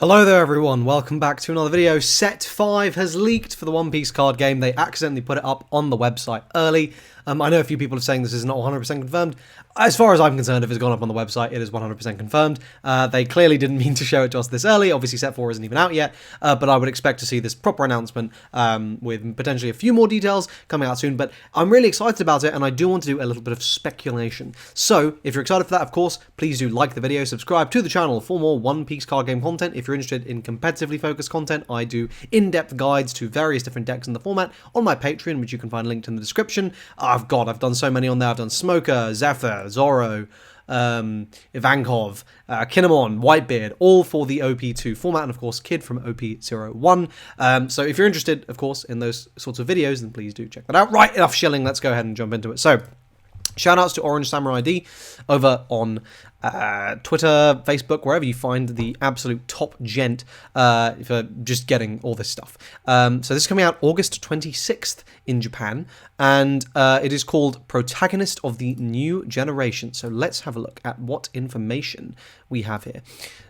Hello there everyone, welcome back to another video. Set 5 has leaked for the One Piece card game. They accidentally put it up on the website early. I know a few people are saying this is not 100% confirmed. As far as I'm concerned, if it's gone up on the website, it is 100% confirmed. They clearly didn't mean to show it to us this early. Obviously, Set 4 isn't even out yet, but I would expect to see this proper announcement with potentially a few more details coming out soon. But I'm really excited about it, and I do want to do a little bit of speculation. So, if you're excited for that, of course, please do like the video, subscribe to the channel for more One Piece card game content. If you're interested in competitively focused content, I do in-depth guides to various different decks in the format on my Patreon, which you can find linked in the description. I've done so many on there. I've done Smoker, Zephyr, Zoro, Ivankov, Kinemon, Whitebeard, all for the OP2 format, and of course Kid from OP01. So if you're interested, of course, in those sorts of videos, then please do check that out. Right, enough shilling, let's go ahead and jump into it. So, shoutouts to Orange Samurai D over on Twitter, Facebook, wherever you find the absolute top gent for just getting all this stuff. So this is coming out August 26th in Japan, and it is called Protagonist of the New Generation. So let's have a look at what information we have here.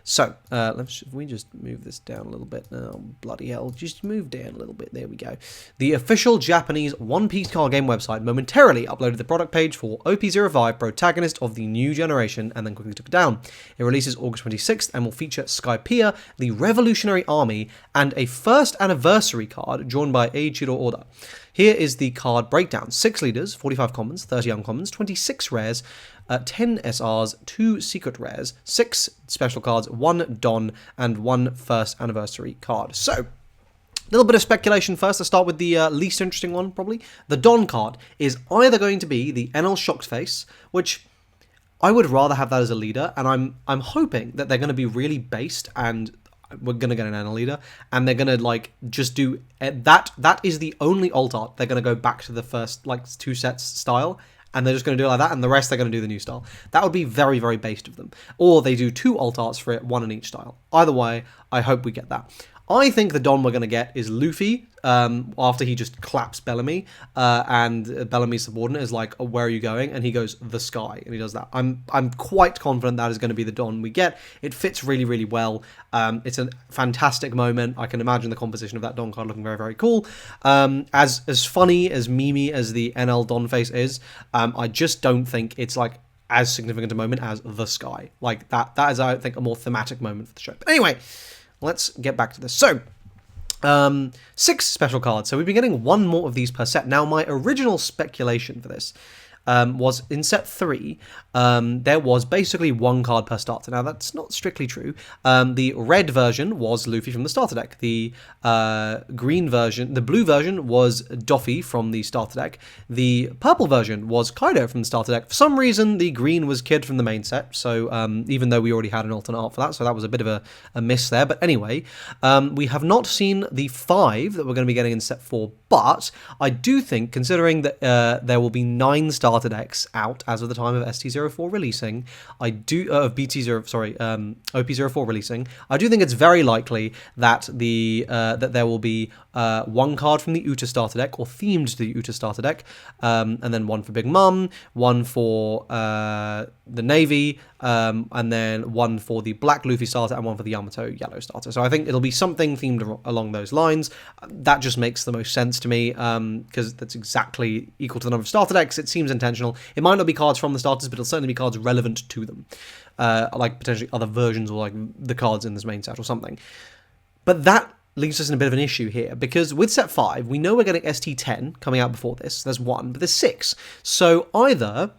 So if we just move this down a little bit. Oh, bloody hell. Just move down a little bit. There we go. The official Japanese One Piece card game website momentarily uploaded the product page for OP05 Protagonist of the New Generation, and then quickly took it down. It releases August 26th and will feature Skypeia, the Revolutionary Army, and a first anniversary card drawn by Eiichiro Oda. Here is the card breakdown. 6 leaders, 45 commons, 30 uncommons, 26 rares, 10 SRs, 2 secret rares, 6 special cards, 1 Don, and 1 first anniversary card. So, a little bit of speculation first. Let's start with the least interesting one, probably. The Don card is either going to be the NL Shocked Face, which I would rather have that as a leader, and I'm hoping that they're going to be really based, and we're going to get an NL leader, and they're going to, like, just do... That is the only alt art. They're going to go back to the first, like, 2 sets style, and they're just going to do it like that, and the rest they're going to do the new style. That would be very, very based of them. Or they do 2 alt arts for it, 1 in each style. Either way, I hope we get that. I think the Don we're going to get is Luffy, after he just claps Bellamy, and Bellamy's subordinate is like, oh, where are you going? And he goes, the sky, and he does that. I'm quite confident that is going to be the Don we get. It fits really, really well. It's a fantastic moment. I can imagine the composition of that Don card looking very, very cool. As funny, as memey as the NL Don face is, I just don't think it's like as significant a moment as the sky. Like, that is, I think, a more thematic moment for the show. But anyway, let's get back to this. So, 6 special cards. So we've been getting 1 more of these per set. Now, my original speculation for this was in set 3, there was basically 1 card per starter. Now, that's not strictly true. The red version was Luffy from the starter deck. The green version, the blue version was Doffy from the starter deck. The purple version was Kaido from the starter deck. For some reason, the green was Kid from the main set. So even though we already had an alternate art for that, so that was a bit of a miss there. But anyway, we have not seen the 5 that we're going to be getting in set 4. But I do think, considering that there will be 9 starter decks out as of the time of ST04 releasing, OP04 releasing, I do think it's very likely that that there will be 1 card from the Uta starter deck, or themed to the Uta starter deck, and then 1 for Big Mom, 1 for the Navy, and then 1 for the Black Luffy starter, and 1 for the Yamato Yellow starter. So I think it'll be something themed along those lines. That just makes the most sense to me, because that's exactly equal to the number of starter decks. It seems intentional. It might not be cards from the starters, but it'll certainly be cards relevant to them, like potentially other versions, or like the cards in this main set or something. But that leaves us in a bit of an issue here, because with set 5, we know we're getting ST10 coming out before this. There's 1, but there's 6. So either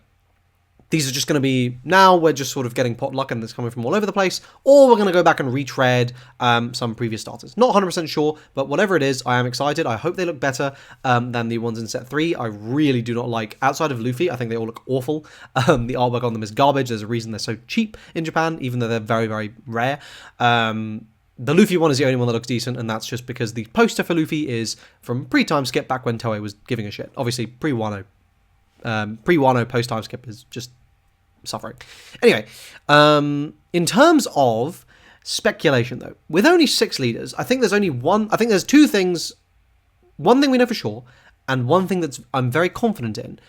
these are just going to be, now we're just sort of getting potluck and it's coming from all over the place, or we're going to go back and retread some previous starters. Not 100% sure, but whatever it is, I am excited. I hope they look better than the ones in set 3. I really do not like, outside of Luffy, I think they all look awful. The artwork on them is garbage. There's a reason they're so cheap in Japan, even though they're very, very rare. The Luffy one is the only one that looks decent, and that's just because the poster for Luffy is from pre-time skip, back when Toei was giving a shit. Obviously, pre-Wano. Pre-Wano post-time skip is just suffering. Anyway, in terms of speculation, though, with only 6 leaders, I think there's only one... I think there's 2 things. One thing we know for sure, and one thing that's I'm very confident in,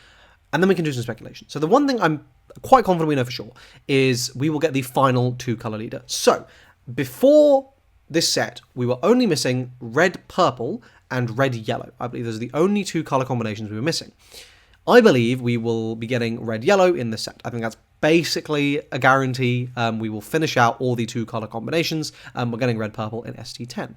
and then we can do some speculation. So the one thing I'm quite confident we know for sure is we will get the final 2-color leader. So, before this set, we were only missing red purple and red yellow. I believe those are the only 2 color combinations we were missing. I believe we will be getting red yellow in this set. I think that's basically a guarantee. We will finish out all the 2 color combinations, and we're getting red purple in ST10.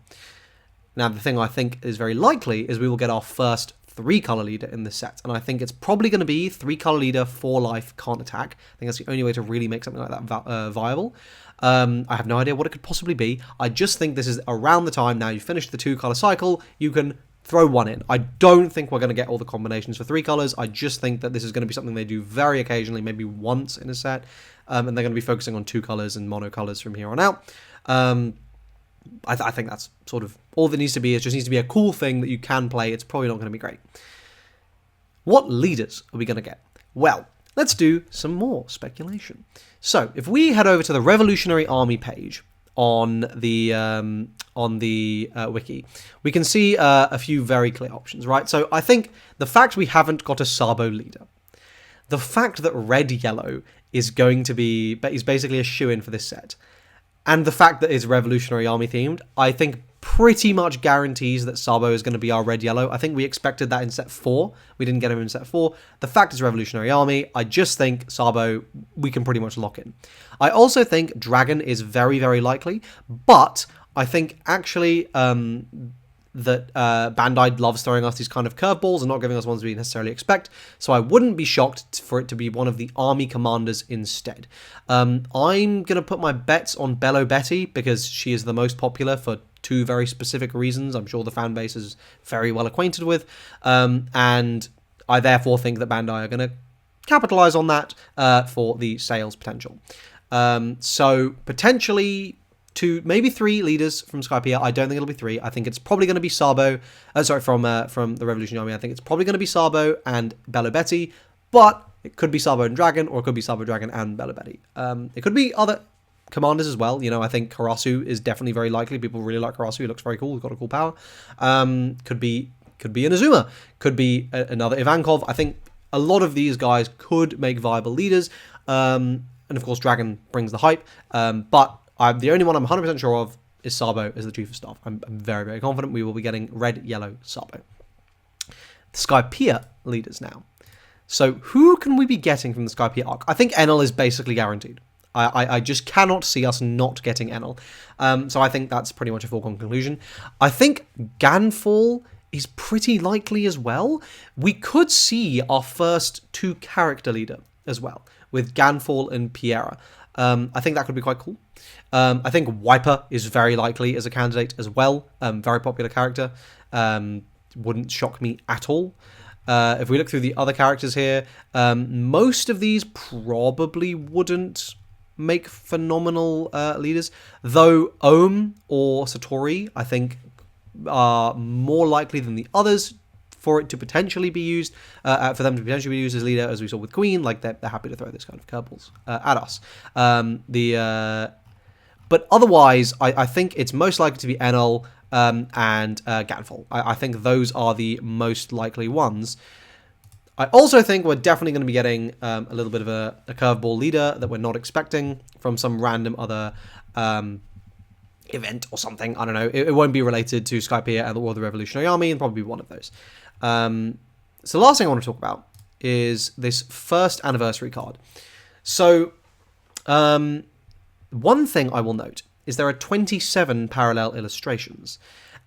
Now, the thing I think is very likely is we will get our first 3 color leader in this set, and I think it's probably going to be 3 color leader, 4 life, can't attack. I think that's the only way to really make something like that viable. I have no idea what it could possibly be. I just think this is around the time now you finish the 2 color cycle, you can throw 1 in. I don't think we're going to get all the combinations for 3 colors. I just think that this is going to be something they do very occasionally, maybe once in a set, and they're going to be focusing on 2 colors and mono colors from here on out. I think that's sort of all that needs to be. It just needs to be a cool thing that you can play. It's probably not going to be great. What leaders are we going to get? Well, let's do some more speculation. So, if we head over to the Revolutionary Army page on the wiki, we can see a few very clear options, right? So, I think the fact we haven't got a Sabo leader, the fact that red-yellow is going to be, is basically a shoo-in for this set, and the fact that it's Revolutionary Army themed, I think pretty much guarantees that Sabo is going to be our red-yellow. I think we expected that in set 4. We didn't get him in set 4. The fact is Revolutionary Army. I just think Sabo, we can pretty much lock in. I also think Dragon is very, very likely, but I think actually that Bandai loves throwing us these kind of curveballs and not giving us ones we necessarily expect, so I wouldn't be shocked for it to be one of the army commanders instead. I'm going to put my bets on Bello Betty because she is the most popular for 2 very specific reasons I'm sure the fan base is very well acquainted with, and I therefore think that Bandai are going to capitalize on that for the sales potential. So potentially 2, maybe 3 leaders from Skypeia. I don't think it'll be 3. I think it's probably going to be Sabo. From the Revolutionary Army. I think it's probably going to be Sabo and Bello Betty, but it could be Sabo and Dragon, or it could be Sabo, Dragon, and Bello Betty. It could be other commanders as well. You know, I think Karasu is definitely very likely. People really like Karasu. He looks very cool. He's got a cool power. Could be an Azuma. Could be another Ivankov. I think a lot of these guys could make viable leaders. And of course, Dragon brings the hype. But the only one I'm 100% sure of is Sabo as the Chief of Staff. I'm very, very confident we will be getting red, yellow Sabo. The Skypeia leaders now. So who can we be getting from the Skypeia arc? I think Enel is basically guaranteed. I just cannot see us not getting Enel. So I think that's pretty much a foregone conclusion. I think Ganfall is pretty likely as well. We could see our first 2 character leader as well, with Ganfall and Piera. I think that could be quite cool. I think Wiper is very likely as a candidate as well. Very popular character. Wouldn't shock me at all. If we look through the other characters here, most of these probably wouldn't make phenomenal leaders, though Ohm or Satori, I think, are more likely than the others for it to potentially be used, for them to potentially be used as leader, as we saw with Queen. Like, they're happy to throw this kind of curveballs at us. But otherwise, I think it's most likely to be Enel and Ganfall. I think those are the most likely ones. I also think we're definitely going to be getting a little bit of a curveball leader that we're not expecting from some random other event or something. I don't know. It won't be related to Skypeia or the Revolutionary Army, and probably one of those. So the last thing I want to talk about is this first anniversary card. So one thing I will note is there are 27 parallel illustrations.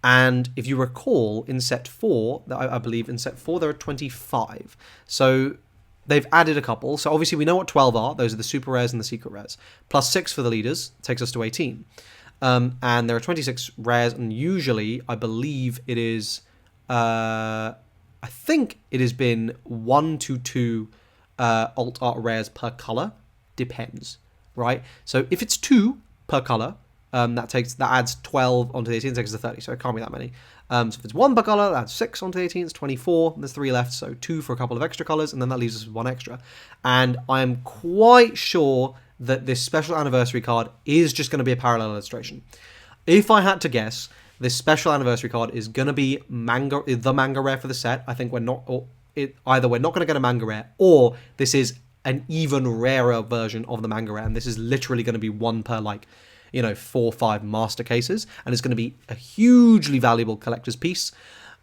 And if you recall, in set 4, I believe in set 4 there are 25. So they've added a couple. So obviously we know what 12 are. Those are the super rares and the secret rares. Plus 6 for the leaders takes us to 18. And there are 26 rares, and usually I believe it is, I think it has been 1 to 2 alt art rares per color. Depends, right? So if it's 2 per color, that adds 12 onto the 18, takes us to 30, so it can't be that many. So if it's 1 per color, that adds 6 onto the 18, it's 24, there's 3 left, so 2 for a couple of extra colors, and then that leaves us with 1 extra. And I am quite sure that this special anniversary card is just going to be a parallel illustration. If I had to guess, this special anniversary card is going to be the manga rare for the set. I think either we're not going to get a manga rare, or this is an even rarer version of the manga rare, and this is literally going to be 1 per, like, you know, 4 or 5 master cases, and it's going to be a hugely valuable collector's piece,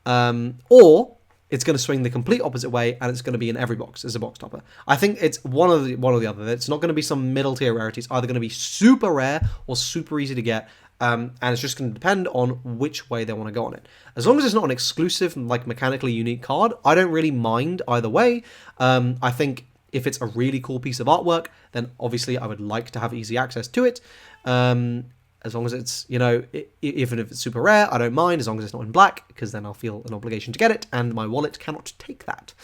or it's going to swing the complete opposite way, and it's going to be in every box as a box topper. I think it's one or the other. It's not going to be some middle tier rarity. It's either going to be super rare or super easy to get, and it's just going to depend on which way they want to go on it. As long as it's not an exclusive, like mechanically unique card, I don't really mind either way. I think if it's a really cool piece of artwork, then obviously I would like to have easy access to it. As long as it's, you know, even if it's super rare, I don't mind, as long as it's not in black, because then I'll feel an obligation to get it, and my wallet cannot take that.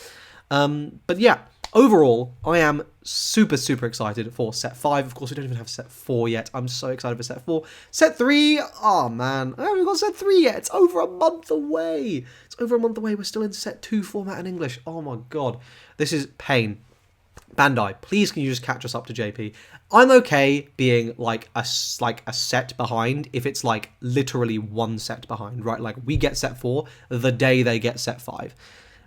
But yeah, overall, I am super, super excited for set 5. Of course, we don't even have set 4 yet. I'm so excited for set 4. Set 3, oh man, I haven't got set 3 yet. It's over a month away. It's over a month away. We're still in set 2 format in English. Oh my god, this is pain. Bandai, please can you just catch us up to JP? I'm okay being like a set behind if it's like literally 1 set behind, right? Like we get set 4 the day they get set 5.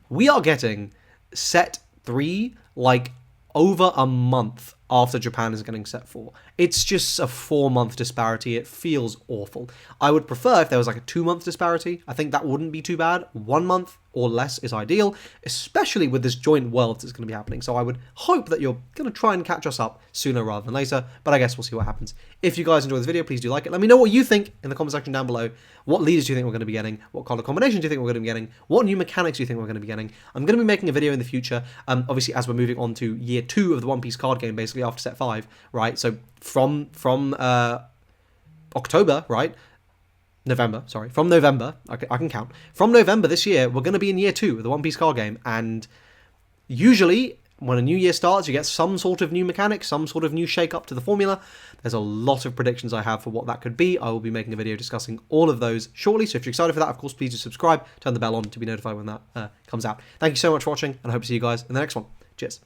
We are getting set 3 like over a month after Japan is getting set 4. It's just a 4-month disparity. It feels awful. I would prefer if there was like a 2-month disparity. I think that wouldn't be too bad. 1 month or less is ideal, especially with this joint world that's going to be happening. So I would hope that you're going to try and catch us up sooner rather than later, but I guess we'll see what happens. If you guys enjoy this video, please do like it. Let me know what you think in the comment section down below. What leaders do you think we're going to be getting? What color combinations do you think we're going to be getting? What new mechanics do you think we're going to be getting? I'm going to be making a video in the future, obviously as we're moving on to year 2 of the One Piece card game, basically after set 5, right? So from October, right? November, sorry. From November, I can count. From November this year, we're going to be in year 2 of the One Piece card game, and usually when a new year starts, you get some sort of new mechanic, some sort of new shake-up to the formula. There's a lot of predictions I have for what that could be. I will be making a video discussing all of those shortly, so if you're excited for that, of course, please do subscribe, turn the bell on to be notified when that comes out. Thank you so much for watching, and I hope to see you guys in the next one. Cheers.